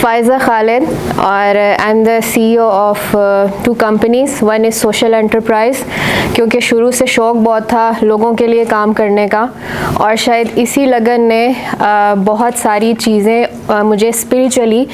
فائزہ خالد اور I am the C E O of 2 companies. One is social enterprise, کیونکہ شروع سے شوق بہت تھا لوگوں کے لیے کام کرنے کا، اور شاید اسی لگن نے بہت ساری چیزیں مجھے اسپریچولی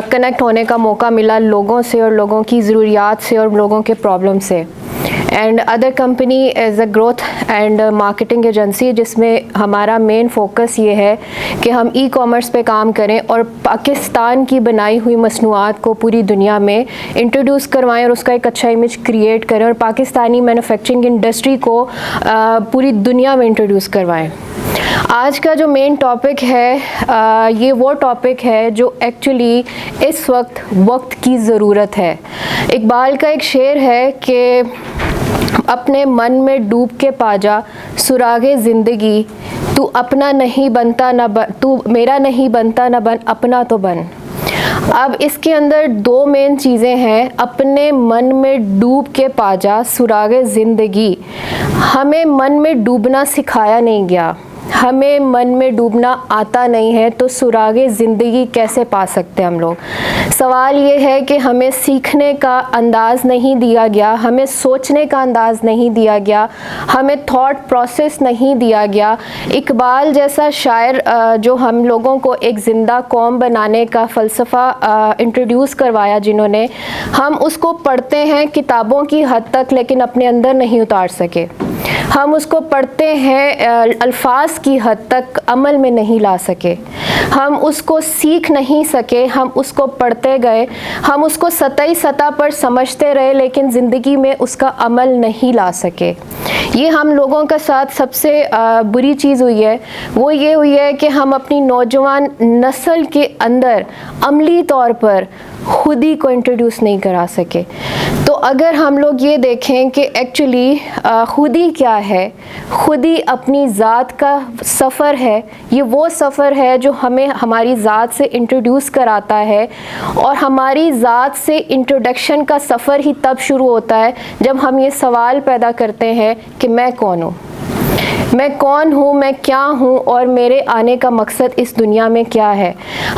کنیکٹ ہونے کا موقع ملا لوگوں سے، اور لوگوں کی ضروریات سے، اور لوگوں کے پرابلم سے. And other company as a growth and marketing agency, جس میں ہمارا مین فوکس یہ ہے کہ ہم ای کامرس پہ کام کریں اور پاکستان کی بنائی ہوئی مصنوعات کو پوری دنیا میں انٹروڈیوس کروائیں اور اس کا ایک اچھا امیج کریٹ کریں، اور پاکستانی مینوفیکچرنگ انڈسٹری کو پوری دنیا میں انٹروڈیوس کروائیں. آج کا جو مین ٹاپک ہے یہ وہ ٹاپک ہے جو ایکچولی اس وقت کی ضرورت ہے. اقبال کا ایک شعر ہے کہ اپنے من میں ڈوب کے پا جا سراغ زندگی، تو اپنا نہیں بنتا نہ بن، تو میرا نہیں بنتا نہ بن، اپنا تو بن. اب اس کے اندر 2 مین چیزیں ہیں. اپنے من میں ڈوب کے پا جا سراغ زندگی. ہمیں من میں ڈوبنا سکھایا نہیں گیا، ہمیں من میں ڈوبنا آتا نہیں ہے، تو سراغ زندگی کیسے پا سکتے ہم لوگ؟ سوال یہ ہے کہ ہمیں سیکھنے کا انداز نہیں دیا گیا، ہمیں سوچنے کا انداز نہیں دیا گیا، ہمیں تھاٹ پروسیس نہیں دیا گیا. اقبال جیسا شاعر جو ہم لوگوں کو ایک زندہ قوم بنانے کا فلسفہ انٹروڈیوس کروایا جنہوں نے، ہم اس کو پڑھتے ہیں کتابوں کی حد تک لیکن اپنے اندر نہیں اتار سکے. ہم اس کو پڑھتے ہیں الفاظ کی حد تک، عمل میں نہیں لا سکے. ہم اس کو سیکھ نہیں سکے، ہم اس کو پڑھتے گئے، ہم اس کو سطحی سطح پر سمجھتے رہے لیکن زندگی میں اس کا عمل نہیں لا سکے. یہ ہم لوگوں کے ساتھ سب سے بری چیز ہوئی ہے. وہ یہ ہوئی ہے کہ ہم اپنی نوجوان نسل کے اندر عملی طور پر خودی کو انٹروڈیوس نہیں کرا سکے. تو اگر ہم لوگ یہ دیکھیں کہ ایکچولی خودی کیا ہے، خودی اپنی ذات کا سفر ہے. یہ وہ سفر ہے جو ہمیں ہماری ذات سے انٹروڈیوس کراتا ہے، اور ہماری ذات سے انٹروڈکشن کا سفر ہی تب شروع ہوتا ہے جب ہم یہ سوال پیدا کرتے ہیں کہ میں کون ہوں، میں کون ہوں، میں کیا ہوں، اور میرے آنے کا مقصد اس دنیا میں کیا ہے.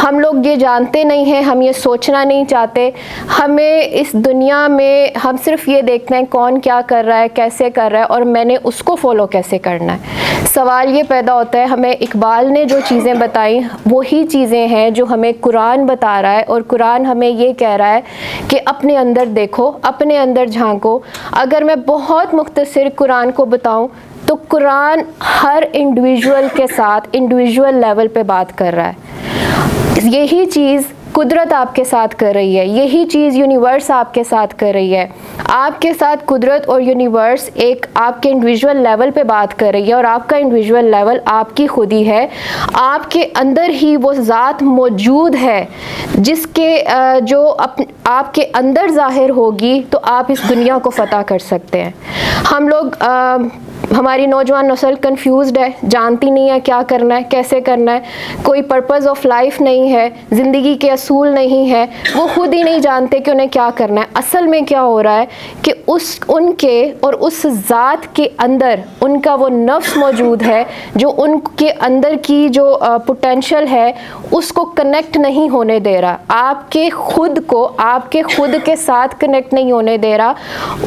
ہم لوگ یہ جانتے نہیں ہیں، ہم یہ سوچنا نہیں چاہتے. ہمیں اس دنیا میں ہم صرف یہ دیکھتے ہیں کون کیا کر رہا ہے، کیسے کر رہا ہے، اور میں نے اس کو فالو کیسے کرنا ہے. سوال یہ پیدا ہوتا ہے، ہمیں اقبال نے جو چیزیں بتائیں وہی چیزیں ہیں جو ہمیں قرآن بتا رہا ہے، اور قرآن ہمیں یہ کہہ رہا ہے کہ اپنے اندر دیکھو، اپنے اندر جھانکو. اگر میں بہت مختصر قرآن کو بتاؤں تو قرآن ہر انڈیویژول کے ساتھ انڈیویژول لیول پہ بات کر رہا ہے. یہی چیز قدرت آپ کے ساتھ کر رہی ہے، یہی چیز یونیورس آپ کے ساتھ کر رہی ہے. آپ کے ساتھ قدرت اور یونیورس ایک آپ کے انڈیویژول لیول پہ بات کر رہی ہے، اور آپ کا انڈیویژول لیول آپ کی خودی ہے. آپ کے اندر ہی وہ ذات موجود ہے جس کے جو آپ کے اندر ظاہر ہوگی تو آپ اس دنیا کو فتح کر سکتے ہیں. ہم لوگ ہماری نوجوان نسل کنفیوزڈ ہے، جانتی نہیں ہے کیا کرنا ہے، کیسے کرنا ہے. کوئی پرپز آف لائف نہیں ہے، زندگی کے اصول نہیں ہے. وہ خود ہی نہیں جانتے کہ انہیں کیا کرنا ہے. اصل میں کیا ہو رہا ہے کہ ان کے اور اس ذات کے اندر ان کا وہ نفس موجود ہے جو ان کے اندر کی جو پوٹینشل ہے اس کو کنیکٹ نہیں ہونے دے رہا. آپ کے خود کو آپ کے خود کے ساتھ کنیکٹ نہیں ہونے دے رہا.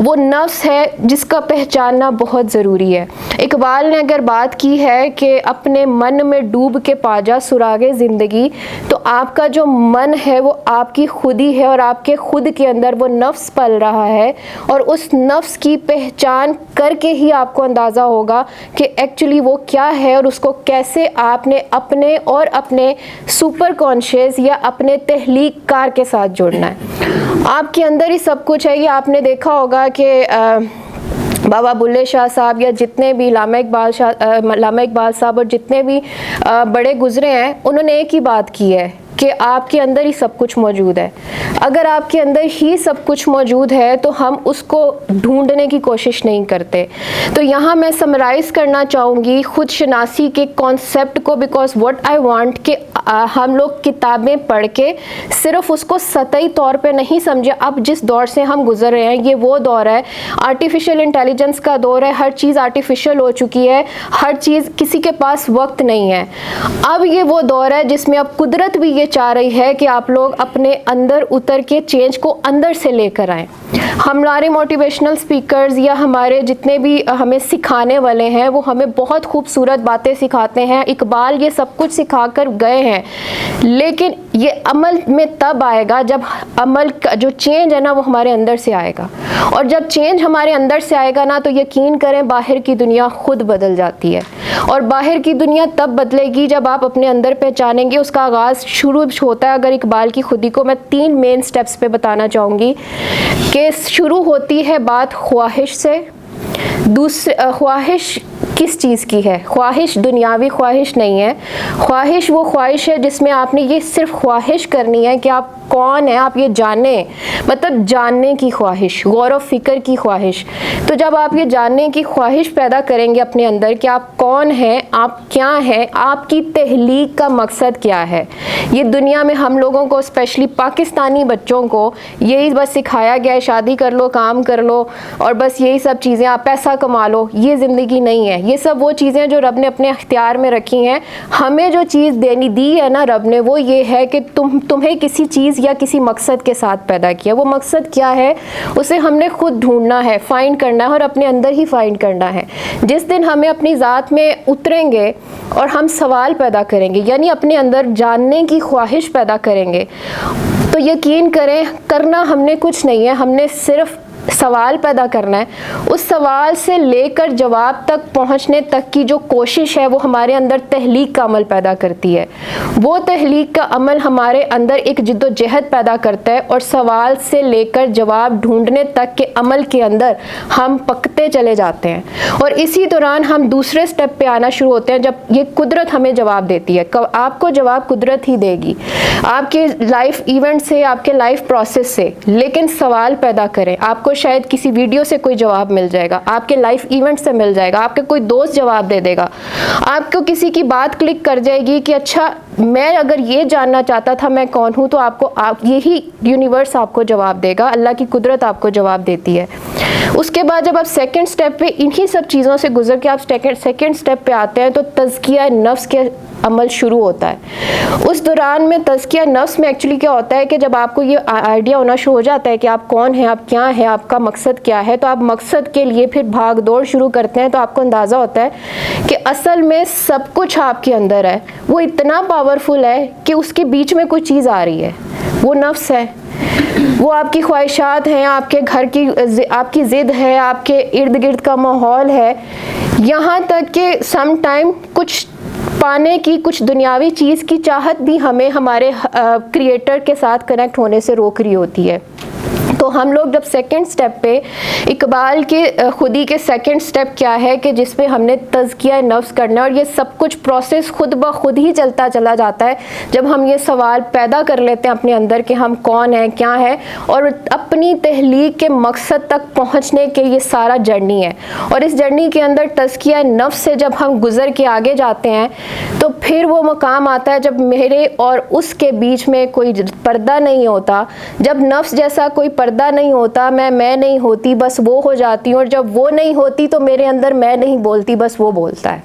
وہ نفس ہے جس کا پہچاننا بہت ضروری ہے. اقبال نے اگر بات کی ہے کہ اپنے من میں ڈوب کے پا جا سراغ زندگی، تو آپ کا جو من ہے وہ آپ کی خودی ہے، اور آپ کے خود کے اندر وہ نفس پل رہا ہے. اور اس نفس کی پہچان کر کے ہی آپ کو اندازہ ہوگا کہ ایکچولی وہ کیا ہے، اور اس کو کیسے آپ نے اپنے اور اپنے سپر کانشیس یا اپنے تخلیق کار کے ساتھ جوڑنا ہے. آپ کے اندر ہی سب کچھ ہے. یہ آپ نے دیکھا ہوگا کہ بابا بلے شاہ صاحب یا جتنے بھی علامہ اقبال صاحب اور جتنے بھی بڑے گزرے ہیں، انہوں نے ایک ہی بات کی ہے کہ آپ کے اندر ہی سب کچھ موجود ہے. اگر آپ کے اندر ہی سب کچھ موجود ہے تو ہم اس کو ڈھونڈنے کی کوشش نہیں کرتے. تو یہاں میں سمرائز کرنا چاہوں گی خود شناسی کے کانسیپٹ کو, بیکاز واٹ آئی وانٹ کہ ہم لوگ کتابیں پڑھ کے صرف اس کو سطحی طور پہ نہیں سمجھے. اب جس دور سے ہم گزر رہے ہیں یہ وہ دور ہے, آرٹیفیشیل انٹیلیجنس کا دور ہے, ہر چیز آرٹیفیشیل ہو چکی ہے, ہر چیز, کسی کے پاس وقت نہیں ہے. اب یہ وہ دور ہے جس میں اب قدرت بھی یہ چاہ رہی ہے کہ آپ لوگ اپنے اندر اتر کے چینج کو اندر سے لے کر آئیں. ہمارے موٹیویشنل سپیکرز یا ہمارے جتنے بھی ہمیں سکھانے والے ہیں وہ ہمیں بہت خوبصورت باتیں سکھاتے ہیں. اقبال یہ سب کچھ سکھا کر گئے ہیں, لیکن یہ عمل میں تب آئے گا جب عمل کا جو چینج ہے نا وہ ہمارے اندر سے آئے گا. اور جب چینج ہمارے اندر سے آئے گا نا تو یقین کریں باہر کی دنیا خود بدل جاتی ہے. اور باہر کی دنیا تب بدلے گی جب آپ اپنے اندر پہچانیں گے. اس کا آغاز شروع ہوتا ہے, اگر اقبال کی خودی کو میں 3 مین سٹیپس پہ بتانا چاہوں گی کہ شروع ہوتی ہے بات خواہش سے. خواہش کس چیز کی ہے؟ خواہش دنیاوی خواہش نہیں ہے. خواہش وہ خواہش ہے جس میں آپ نے یہ صرف خواہش کرنی ہے کہ آپ کون ہیں, آپ یہ جانیں, مطلب جاننے کی خواہش, غور و فکر کی خواہش. تو جب آپ یہ جاننے کی خواہش پیدا کریں گے اپنے اندر کہ آپ کون ہیں, آپ کیا ہیں, آپ کی تخلیق کا مقصد کیا ہے. یہ دنیا میں ہم لوگوں کو, اسپیشلی پاکستانی بچوں کو, یہی بس سکھایا گیا ہے شادی کر لو, کام کر لو, اور بس یہی سب چیزیں, آپ پیسہ کما لو. یہ زندگی نہیں ہے. یہ سب وہ چیزیں جو رب نے اپنے اختیار میں رکھی ہیں. ہمیں جو چیز دی ہے نا رب نے, وہ یہ ہے کہ تمہیں کسی چیز یا کسی مقصد کے ساتھ پیدا کیا. وہ مقصد کیا ہے اسے ہم نے خود ڈھونڈنا ہے, فائنڈ کرنا ہے, اور اپنے اندر ہی فائنڈ کرنا ہے. جس دن ہمیں اپنی ذات میں اتریں گے اور ہم سوال پیدا کریں گے, یعنی اپنے اندر جاننے کی خواہش پیدا کریں گے, تو یقین کریں کرنا ہم نے کچھ نہیں ہے, ہم نے صرف سوال پیدا کرنا ہے. اس سوال سے لے کر جواب تک پہنچنے تک کی جو کوشش ہے وہ ہمارے اندر تخلیق کا عمل پیدا کرتی ہے. وہ تخلیق کا عمل ہمارے اندر ایک جد و جہد پیدا کرتا ہے, اور سوال سے لے کر جواب ڈھونڈنے تک کے عمل کے اندر ہم پکتے چلے جاتے ہیں. اور اسی دوران ہم دوسرے سٹیپ پہ آنا شروع ہوتے ہیں جب یہ قدرت ہمیں جواب دیتی ہے. آپ کو جواب قدرت ہی دے گی, آپ کے لائف ایونٹ سے, آپ کے لائف پروسیس سے. لیکن سوال پیدا کریں. آپ کو شاید کسی ویڈیو سے کوئی جواب مل جائے گا, آپ کے لائف ایونٹ سے مل جائے گا, آپ کے کوئی دوست جواب دے دے گا, آپ کو کسی کی بات کلک کر جائے گی کہ اچھا میں اگر یہ جاننا چاہتا تھا میں کون ہوں, تو آپ یہی یونیورس آپ کو جواب دے گا. اللہ کی قدرت آپ کو جواب دیتی ہے. اس کے بعد جب آپ سیکنڈ سٹیپ پہ انہی سب چیزوں سے گزر کے آپ سیکنڈ سٹیپ پہ آتے ہیں تو تزکیہ نفس کے عمل شروع ہوتا ہے. اس دوران میں تزکیہ نفس میں ایکچولی کیا ہوتا ہے کہ جب آپ کو یہ آئیڈیا ہونا شروع ہو جاتا ہے کہ آپ کون ہیں, آپ کیا ہیں, آپ کا مقصد کیا ہے, تو آپ مقصد کے لیے پھر بھاگ دوڑ شروع کرتے ہیں. تو آپ کو اندازہ ہوتا ہے کہ اصل میں سب کچھ آپ کے اندر ہے, وہ اتنا پاورفل ہے کہ اس کے بیچ میں کوئی چیز آ رہی ہے, وہ نفس ہے, وہ آپ کی خواہشات ہیں, آپ کے گھر کی, آپ کی ضد ہے, آپ کے ارد گرد کا ماحول ہے, یہاں تک کہ سم ٹائم کچھ پانے کی, کچھ دنیاوی چیز کی چاہت بھی ہمیں ہمارے کریٹر کے ساتھ کنیکٹ ہونے سے روک رہی ہوتی ہے. تو ہم لوگ جب سیکنڈ سٹیپ پہ, اقبال کے خودی کے سیکنڈ سٹیپ کیا ہے کہ جس پہ ہم نے تزکیہ نفس کرنا ہے, اور یہ سب کچھ پروسیس خود بخود ہی چلتا چلا جاتا ہے جب ہم یہ سوال پیدا کر لیتے ہیں اپنے اندر کہ ہم کون ہیں, کیا ہیں, اور اپنی تخلیق کے مقصد تک پہنچنے کے یہ سارا جرنی ہے. اور اس جرنی کے اندر تزکیہ نفس سے جب ہم گزر کے آگے جاتے ہیں تو پھر وہ مقام آتا ہے جب میرے اور اس کے بیچ میں کوئی پردہ نہیں ہوتا, جب نفس جیسا کوئی پردہ نہیں ہوتا, میں نہیں ہوتی, بس وہ ہو جاتی ہوں, اور جب وہ نہیں ہوتی تو میرے اندر میں نہیں بولتی, بس وہ بولتا ہے.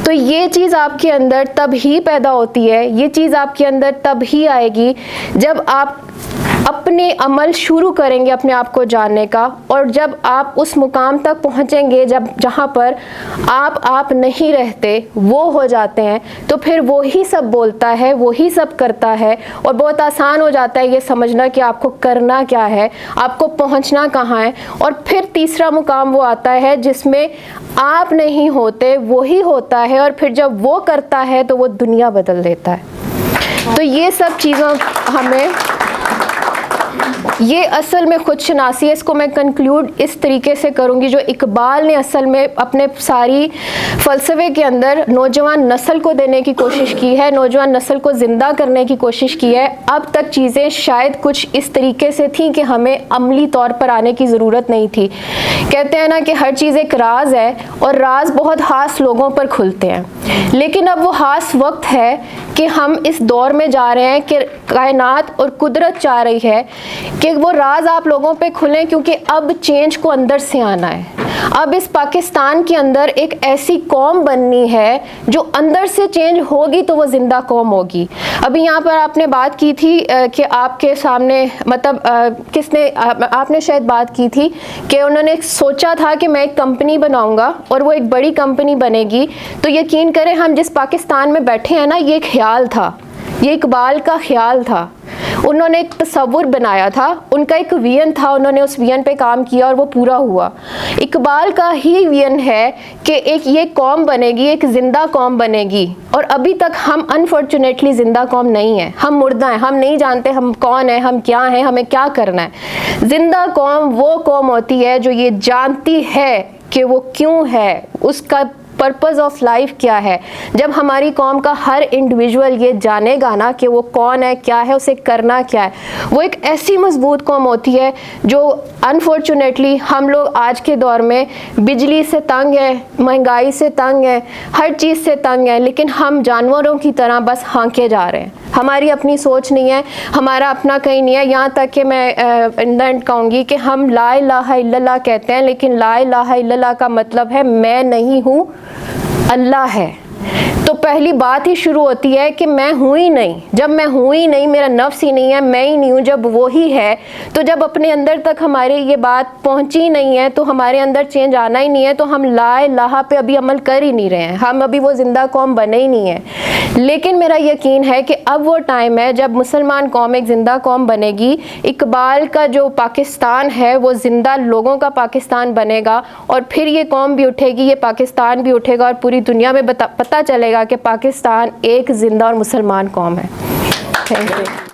تو یہ چیز آپ کے اندر تب ہی پیدا ہوتی ہے, یہ چیز آپ کے اندر تب ہی آئے گی جب آپ اپنے عمل شروع کریں گے اپنے آپ کو جاننے کا. اور جب آپ اس مقام تک پہنچیں گے جہاں پر آپ نہیں رہتے, وہ ہو جاتے ہیں, تو پھر وہی سب بولتا ہے, وہی سب کرتا ہے, اور بہت آسان ہو جاتا ہے یہ سمجھنا کہ آپ کو کرنا کیا ہے, آپ کو پہنچنا کہاں ہے. اور پھر تیسرا مقام وہ آتا ہے جس میں آپ نہیں ہوتے, وہی ہوتا ہے, اور پھر جب وہ کرتا ہے تو وہ دنیا بدل دیتا ہے. تو یہ سب چیزوں یہ اصل میں خود شناسی ہے. اس کو میں کنکلوڈ اس طریقے سے کروں گی جو اقبال نے اصل میں اپنے ساری فلسفے کے اندر نوجوان نسل کو دینے کی کوشش کی ہے, نوجوان نسل کو زندہ کرنے کی کوشش کی ہے. اب تک چیزیں شاید کچھ اس طریقے سے تھیں کہ ہمیں عملی طور پر آنے کی ضرورت نہیں تھی. کہتے ہیں نا کہ ہر چیز ایک راز ہے اور راز بہت خاص لوگوں پر کھلتے ہیں, لیکن اب وہ خاص وقت ہے کہ ہم اس دور میں جا رہے ہیں کہ کائنات اور قدرت چاہ رہی ہے کہ وہ راز آپ لوگوں پہ کھلیں, کیونکہ اب چینج کو اندر سے آنا ہے. اب اس پاکستان کے اندر ایک ایسی قوم بننی ہے جو اندر سے چینج ہوگی تو وہ زندہ قوم ہوگی. ابھی یہاں پر آپ نے بات کی تھی کہ آپ کے سامنے مطلب کس نے, آپ نے شاید بات کی تھی کہ انہوں نے سوچا تھا کہ میں ایک کمپنی بناؤں گا اور وہ ایک بڑی کمپنی بنے گی. تو یقین کریں ہم جس پاکستان میں بیٹھے ہیں نا, یہ خیال تھا, یہ اقبال کا خیال تھا. انہوں نے ایک تصور بنایا تھا, ان کا ایک ویژن تھا, انہوں نے اس ویژن پہ کام کیا اور وہ پورا ہوا. اقبال کا ہی ویژن ہے کہ ایک یہ قوم بنے گی, ایک زندہ قوم بنے گی. اور ابھی تک ہم انفارچونیٹلی زندہ قوم نہیں ہیں, ہم مردہ ہیں, ہم نہیں جانتے ہم کون ہیں, ہم کیا ہیں, ہمیں کیا کرنا ہے. زندہ قوم وہ قوم ہوتی ہے جو یہ جانتی ہے کہ وہ کیوں ہے, اس کا پرپز آف لائف کیا ہے. جب ہماری قوم کا ہر انڈیویجول یہ جانے گا نا کہ وہ کون ہے, کیا ہے, اسے کرنا کیا ہے, وہ ایک ایسی مضبوط قوم ہوتی ہے جو انفارچونیٹلی ہم لوگ آج کے دور میں بجلی سے تنگ ہیں, مہنگائی سے تنگ ہیں, ہر چیز سے تنگ ہیں, لیکن ہم جانوروں کی طرح بس ہانکے جا رہے ہیں. ہماری اپنی سوچ نہیں ہے, ہمارا اپنا کہیں نہیں ہے. یہاں تک کہ میں اینڈ کہوں گی کہ ہم لا الہ الا اللہ کہتے ہیں, لیکن لا الہ الا اللہ کا مطلب ہے میں نہیں ہوں, اللہ ہے. تو پہلی بات ہی شروع ہوتی ہے کہ میں ہوں ہی نہیں. جب میں ہوں ہی نہیں, میرا نفس ہی نہیں ہے, میں ہی نہیں ہوں, جب وہی ہے, تو جب اپنے اندر تک ہمارے یہ بات پہنچی نہیں ہے تو ہمارے اندر چینج آنا ہی نہیں ہے, تو ہم لا الہ پہ ابھی عمل کر ہی نہیں رہے ہیں, ہم ابھی وہ زندہ قوم بنے ہی نہیں ہیں. لیکن میرا یقین ہے کہ اب وہ ٹائم ہے جب مسلمان قوم ایک زندہ قوم بنے گی. اقبال کا جو پاکستان ہے وہ زندہ لوگوں کا پاکستان بنے گا, اور پھر یہ قوم بھی اٹھے گی, یہ پاکستان بھی اٹھے گا, اور پوری دنیا میں پتہ چلے گا کہ پاکستان ایک زندہ اور مسلمان قوم ہے. Thank you.